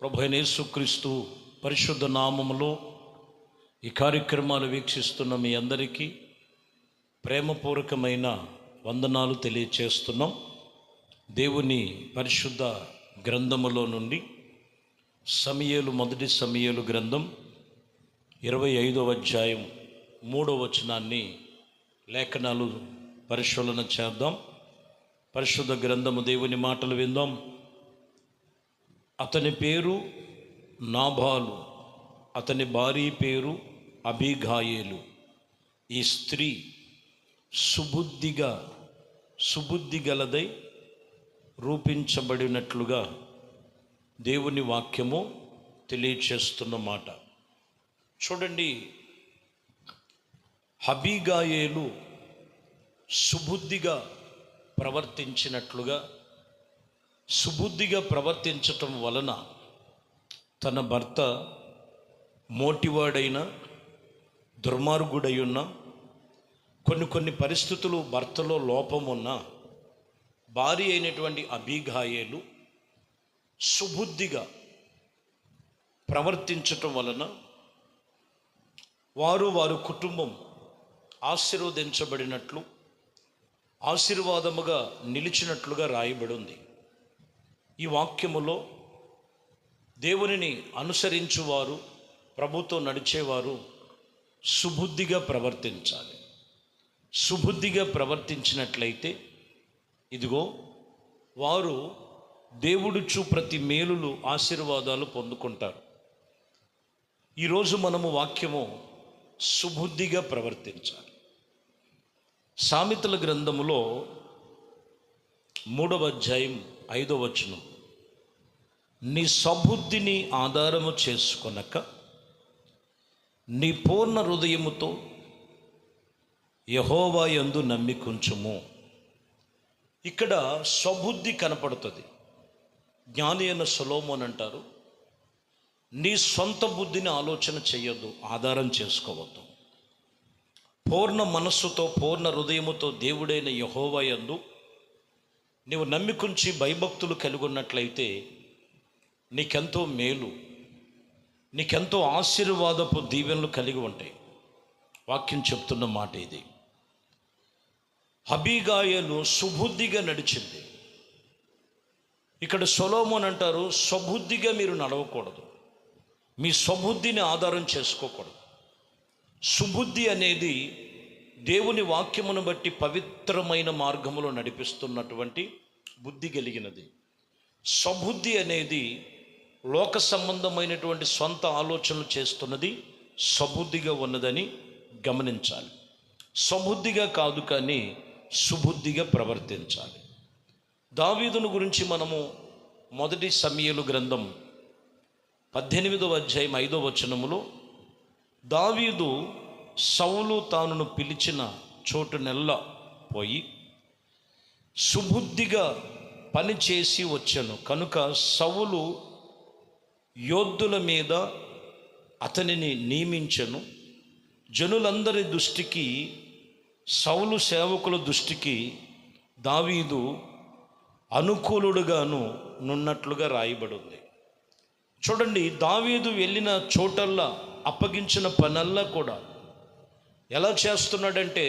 ప్రభువైన యేసుక్రీస్తు పరిశుద్ధ నామములో ఈ కార్యక్రమాలు వీక్షిస్తున్న మీ అందరికీ ప్రేమపూర్వకమైన వందనాలు తెలియచేస్తున్నాం. దేవుని పరిశుద్ధ గ్రంథములో నుండి మొదటి సమూయేలు గ్రంథం 25వ అధ్యాయం 3వ వచనాన్ని లేఖనాలు పరిశీలన చేద్దాం. పరిశుద్ధ గ్రంథము దేవుని మాటలు విందాం. అతని పేరు నాబాలు, అతని భార్య పేరు అబీగాయేలు. ఈ స్త్రీ సుబుద్ధి గలదై రూపించబడినట్లుగా దేవుని వాక్యము తెలియచేస్తున్న మాట చూడండి. అబీగాయేలు సుబుద్ధిగా ప్రవర్తించటం వలన తన భర్త మోటివాడైన దుర్మార్గుడై ఉన్న కొన్ని పరిస్థితులు భర్తలో లోపమున్న భార్య అయినటువంటి అబీగాయేలు సుబుద్ధిగా ప్రవర్తించటం వలన వారి కుటుంబం ఆశీర్వదించబడినట్లు, ఆశీర్వాదముగా నిలిచినట్లుగా రాయబడి ఉంది. ఈ వాక్యములో దేవునిని అనుసరించువారు, ప్రభుతో నడిచేవారు సుబుద్ధిగా ప్రవర్తించాలి. సుబుద్ధిగా ప్రవర్తించినట్లయితే ఇదిగో వారు దేవుడిచ్చు ప్రతి మేలులు, ఆశీర్వాదాలు పొందుకుంటారు. ఈరోజు మనము వాక్యము సుబుద్ధిగా ప్రవర్తించాలి. సామెతల గ్రంథములో 3వ అధ్యాయం 5వ వచనం, నీ సబుద్ధిని ఆధారము చేసుకొనక నీ పూర్ణ హృదయముతో యెహోవా యందు నమ్మికుంచుము. ఇక్కడ సబుద్ధి కనపడుతుంది. జ్ఞాని అయిన సొలొమోను అంటారు, నీ సొంత బుద్ధిని ఆలోచన చేయొద్దు, ఆధారం చేసుకోవద్దు. పూర్ణ మనస్సుతో, పూర్ణ హృదయముతో దేవుడైన యెహోవా యందు నీవు నమ్మికుంచి భయభక్తులు కలిగి ఉన్నట్లయితే నీకెంతో మేలు, నీకెంతో ఆశీర్వాదపు దీవెనలు కలిగి ఉంటాయి. వాక్యం చెప్తున్న మాట ఇది. అబీగాయేలు సుబుద్ధిగా నడిచింది. ఇక్కడ సొలొమోను అంటారు, స్వబుద్ధిగా మీరు నడవకూడదు, మీ స్వబుద్ధిని ఆధారం చేసుకోకూడదు. సుబుద్ధి అనేది దేవుని వాక్యమును బట్టి పవిత్రమైన మార్గములో నడిపిస్తున్నటువంటి బుద్ధి కలిగినది. స్వబుద్ధి అనేది లోక సంబంధమైనటువంటి సొంత ఆలోచనలు చేస్తున్నది స్వబుద్ధిగా ఉన్నదని గమనించాలి. స్వబుద్ధిగా కాదు, కానీ సుబుద్ధిగా ప్రవర్తించాలి. దావీదును గురించి మనము మొదటి సమూయేలు గ్రంథం 18వ అధ్యాయం 5వ వచనములో, దావీదు సౌలు తానును పిలిచిన చోటునెల్లా పోయి సుబుద్ధిగా పని చేసి వచ్చాను కనుక సౌలు యోధుల మీద అతనిని నియమించెను. జనులందరి దృష్టికి, సౌలు సేవకుల దృష్టికి దావీదు అనుకూలుడుగాను నున్నట్లుగా రాయబడి ఉంది. చూడండి, దావీదు వెళ్ళిన చోటల్లా, అప్పగించిన పనల్లా కూడా ఎలా చేస్తున్నాడంటే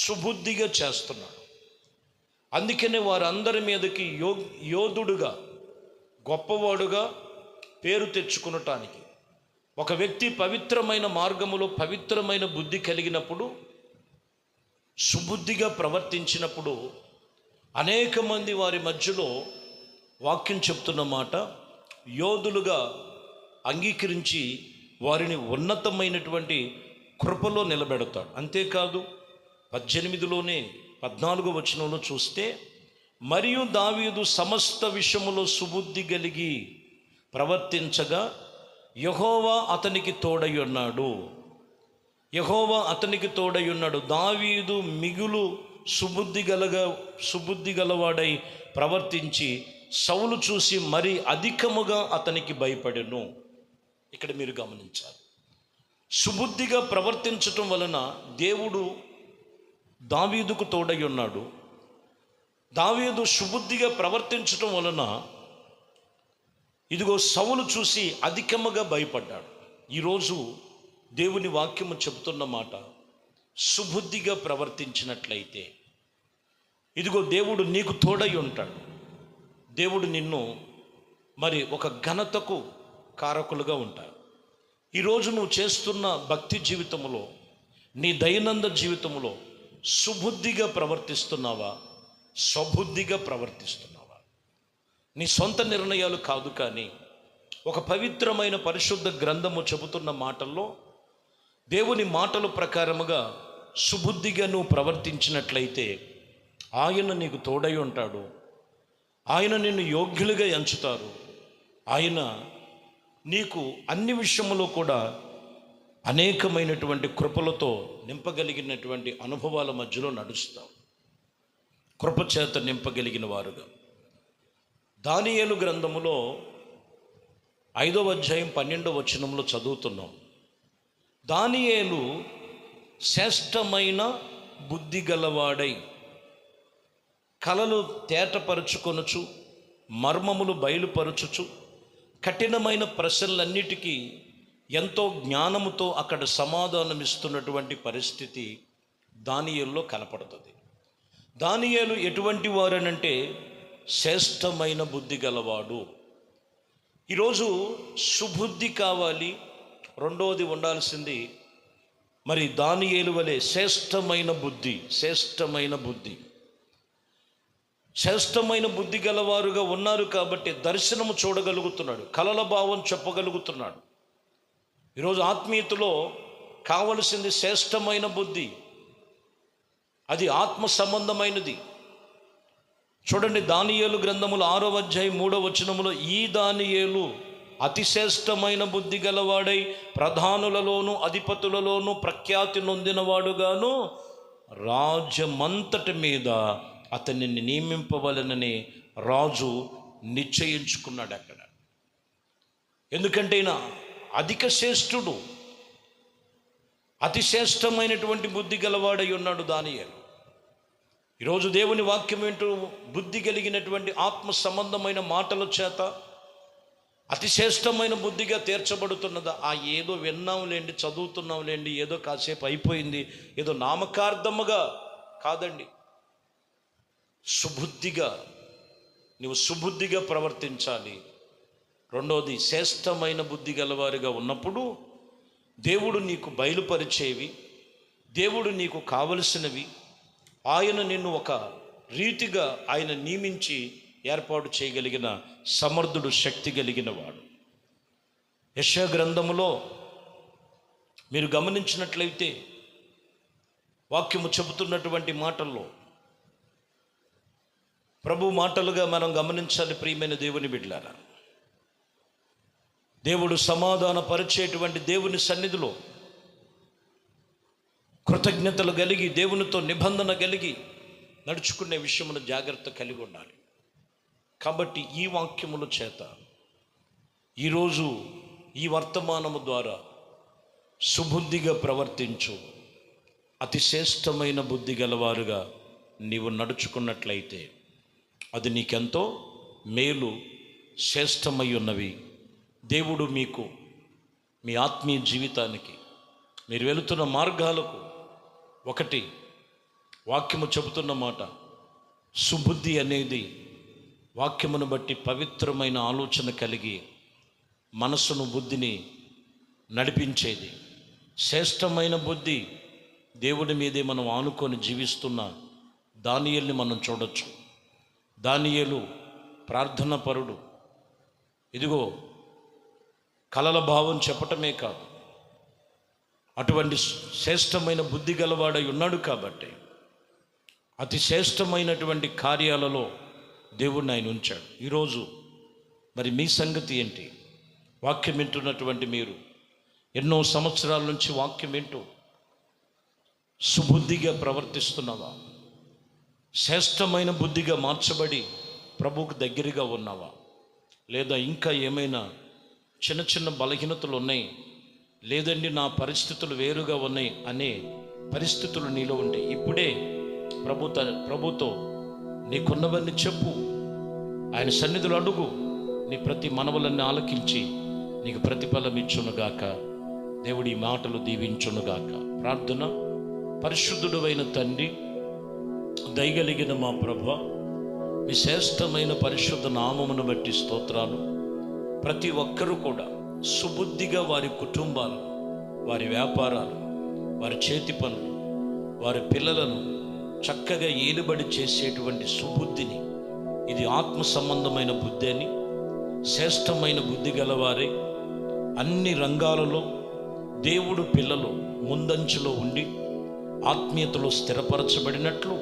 సుబుద్ధిగా చేస్తున్నాడు. అందుకనే వారందరి మీదకి యోధుడుగా, గొప్పవాడుగా పేరు తెచ్చుకునటానికి. ఒక వ్యక్తి పవిత్రమైన మార్గములో పవిత్రమైన బుద్ధి కలిగినప్పుడు, సుబుద్ధిగా ప్రవర్తించినప్పుడు అనేక మంది వారి మధ్యలో వాక్యం చెప్తున్న మాట యోధులుగా అంగీకరించి వారిని ఉన్నతమైనటువంటి కృపలో నిలబెడతాడు. అంతేకాదు 18లోనే 14వ వచనంలో చూస్తే, మరియు దావీదు సమస్త విషయములో సుబుద్ధి కలిగి ప్రవర్తించగా యెహోవా అతనికి తోడై ఉన్నాడు. దావీదు మిగులు సుబుద్ధి గలవాడై ప్రవర్తించి సౌలు చూసి మరి అధికముగా అతనికి భయపడెను. ఇక్కడ మీరు గమనించాలి, సుబుద్ధిగా ప్రవర్తించటం వలన దేవుడు దావీదుకు తోడై ఉన్నాడు. దావీదు సుబుద్ధిగా ప్రవర్తించటం వలన ఇదిగో సౌలు చూసి అధికముగా భయపడ్డాడు. ఈరోజు దేవుని వాక్యము చెబుతున్న మాట, సుబుద్ధిగా ప్రవర్తించినట్లయితే ఇదిగో దేవుడు నీకు తోడై ఉంటాడు. దేవుడు నిన్ను మరి ఒక ఘనతకు కారకులుగా ఉంటాడు. ఈరోజు నువ్వు చేస్తున్న భక్తి జీవితంలో, నీ దైనందిన జీవితంలో సుబుద్ధిగా ప్రవర్తిస్తున్నావా, స్వబుద్ధిగా ప్రవర్తిస్తున్నావా? నీ సొంత నిర్ణయాలు కాదు, కానీ ఒక పవిత్రమైన పరిశుద్ధ గ్రంథము చెబుతున్న మాటల్లో దేవుని మాటల ప్రకారముగా సుబుద్ధిగా నువ్వు ప్రవర్తించినట్లయితే ఆయన నీకు తోడై ఉంటాడు. ఆయన నిన్ను యోగ్యులుగా ఎంచుతారు. ఆయన నీకు అన్ని విషయములో కూడా అనేకమైనటువంటి కృపలతో నింపగలిగినటువంటి అనుభవాల మధ్యలో నడుస్తావు. కృపచేత నింపగలిగిన వారుగా. దానియేలు గ్రంథములో 5వ అధ్యాయం 12వ వచనంలో చదువుతున్నాం. దానియేలు శ్రేష్టమైన బుద్ధి గలవాడై కలలు తేటపరుచుకొనుచు, మర్మములు బయలుపరచుచు, కఠినమైన ప్రశ్నలన్నిటికీ ఎంతో జ్ఞానముతో అక్కడ సమాధానమిస్తున్నటువంటి పరిస్థితి దానియేలులో కనపడుతుంది. దానియేలు ఎటువంటి వారనంటే శ్రేష్టమైన బుద్ధి గలవాడు. ఈరోజు సుబుద్ధి కావాలి. రెండవది ఉండాల్సింది మరి దానియేలు వలె శ్రేష్టమైన బుద్ధి. శ్రేష్టమైన బుద్ధి గలవారుగా ఉన్నారు కాబట్టి దర్శనము చూడగలుగుతున్నాడు, కలల భావం చెప్పగలుగుతున్నాడు. ఈరోజు ఆత్మీయతలో కావలసింది శ్రేష్టమైన బుద్ధి. అది ఆత్మ సంబంధమైనది. చూడండి, దానియేలు గ్రంథములు 6వ అధ్యాయం 3వ వచనములో, ఈ దానియేలు అతి శ్రేష్టమైన బుద్ధి గలవాడై ప్రధానులలోను అధిపతులలోను ప్రఖ్యాతి నొందినవాడుగాను రాజ్యమంతటి మీద అతనిని నియమింపవలనని రాజు నిశ్చయించుకున్నాడు అక్కడ. ఎందుకంటే ఈయన అధిక శ్రేష్ఠుడు, అతి శ్రేష్టమైనటువంటి బుద్ధి గలవాడై ఉన్నాడు దానియేలు. ఈరోజు దేవుని వాక్యం ఏంటో బుద్ధి కలిగినటువంటి ఆత్మ సంబంధమైన మాటల చేత అతి శ్రేష్టమైన బుద్ధిగా తీర్చబడుతున్నదా? ఏదో విన్నాంలేండి, చదువుతున్నాంలేండి, ఏదో కాసేపు అయిపోయింది, ఏదో నామకార్థముగా కాదండి. సుబుద్ధిగా, నువ్వు సుబుద్ధిగా ప్రవర్తించాలి. రెండవది, శ్రేష్టమైన బుద్ధి గలవారిగా ఉన్నప్పుడు దేవుడు నీకు బయలుపరిచేవి, దేవుడు నీకు కావలసినవి ఆయన నిన్ను ఒక రీతిగా ఆయన నియమించి ఏర్పాటు చేయగలిగిన సమర్థుడు, శక్తి కలిగిన వాడు. యెషయా గ్రంథములో మీరు గమనించినట్లయితే వాక్యము చెబుతున్నటువంటి మాటల్లో ప్రభు మాటలుగా మనం గమనించాలి. ప్రియమైన దేవుని బిడ్డలారా, దేవుడు సమాధాన పరిచేటువంటి దేవుని సన్నిధిలో కృతజ్ఞతలు కలిగి, దేవునితో నిబంధన కలిగి నడుచుకునే విషయమును జాగ్రత్త కలిగి ఉండాలి. కాబట్టి ఈ వాక్యముల చేత ఈరోజు ఈ వర్తమానము ద్వారా సుబుద్ధిగా ప్రవర్తించు, అతి శ్రేష్టమైన బుద్ధి గలవారుగా నీవు నడుచుకున్నట్లయితే అది నీకెంతో మేలు, శ్రేష్టమై ఉన్నవి. దేవుడు మీకు మీ ఆత్మీయ జీవితానికి, మీరు వెళుతున్న మార్గాలకు ఒకటి వాక్యము చెబుతున్న మాట, సుబుద్ధి అనేది వాక్యమును బట్టి పవిత్రమైన ఆలోచన కలిగి మనస్సును, బుద్ధిని నడిపించేది. శ్రేష్టమైన బుద్ధి దేవుడి మీదే మనం ఆనుకొని జీవిస్తున్న దానియేలుని మనం చూడొచ్చు. దానియేలు ప్రార్థన పరుడు. ఇదిగో కలల భావం చెప్పటమే కాదు, అటువంటి శ్రేష్టమైన బుద్ధి గలవాడై ఉన్నాడు కాబట్టి అతి శ్రేష్టమైనటువంటి కార్యాలలో దేవుడిని ఆయన ఉంచాడు. ఈరోజు మరి మీ సంగతి ఏంటి? వాక్యం వింటున్నటువంటి మీరు ఎన్నో సంవత్సరాల నుంచి వాక్యం వింటూ సుబుద్ధిగా ప్రవర్తిస్తున్నావా? శ్రేష్టమైన బుద్ధిగా మార్చబడి ప్రభువుకు దగ్గరగా ఉన్నావా? లేదా ఇంకా ఏమైనా చిన్న చిన్న బలహీనతలు ఉన్నాయి, లేదండి నా పరిస్థితులు వేరుగా ఉన్నాయి అనే పరిస్థితులు నీలో ఉంటే ఇప్పుడే ప్రభుతో నీకున్నవన్నీ చెప్పు, ఆయన సన్నిధిలో అడుగు. నీ ప్రతి మనవులన్నీ ఆలకించి నీకు ప్రతిఫలం ఇచ్చునుగాక. దేవుడి ఈ మాటలు దీవించునుగాక. ప్రార్థన. పరిశుద్ధుడైన తండ్రి, దయగలిగిన మా ప్రభువా, మీ శ్రేష్టమైన పరిశుద్ధ నామమును బట్టి స్తోత్రాలు. ప్రతి ఒక్కరూ కూడా సుబుద్ధిగా వారి కుటుంబాలు, వారి వ్యాపారాలు, వారి చేతి పనులు, వారి పిల్లలను చక్కగా ఏలుబడి చేసేటువంటి సుబుద్ధిని, ఇది ఆత్మ సంబంధమైన బుద్ధి అని, శ్రేష్టమైన బుద్ధి గలవారే అన్ని రంగాలలో దేవుడు పిల్లలు ముందంచులో ఉండి ఆత్మీయతలో స్థిరపరచబడినట్లు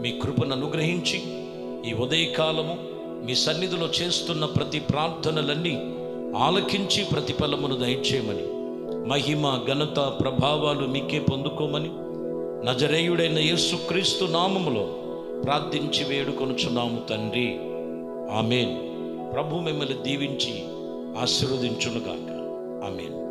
మీ కృపను అనుగ్రహించి ఈ ఉదయకాలము మీ సన్నిధిలో చేస్తున్న ప్రతి ప్రార్థనలన్నీ ఆలకించి ప్రతిఫలమును దయచేయమని, మహిమ ఘనత ప్రభావాలు మీకే పొందుకోమని నజరేయుడైన యేసుక్రీస్తు నామములో ప్రార్థించి వేడుకొనుచున్నాము తండ్రి. ఆమేన్. ప్రభు మిమ్మల్ని దీవించి ఆశీర్వదించునుగాక. ఆమేన్.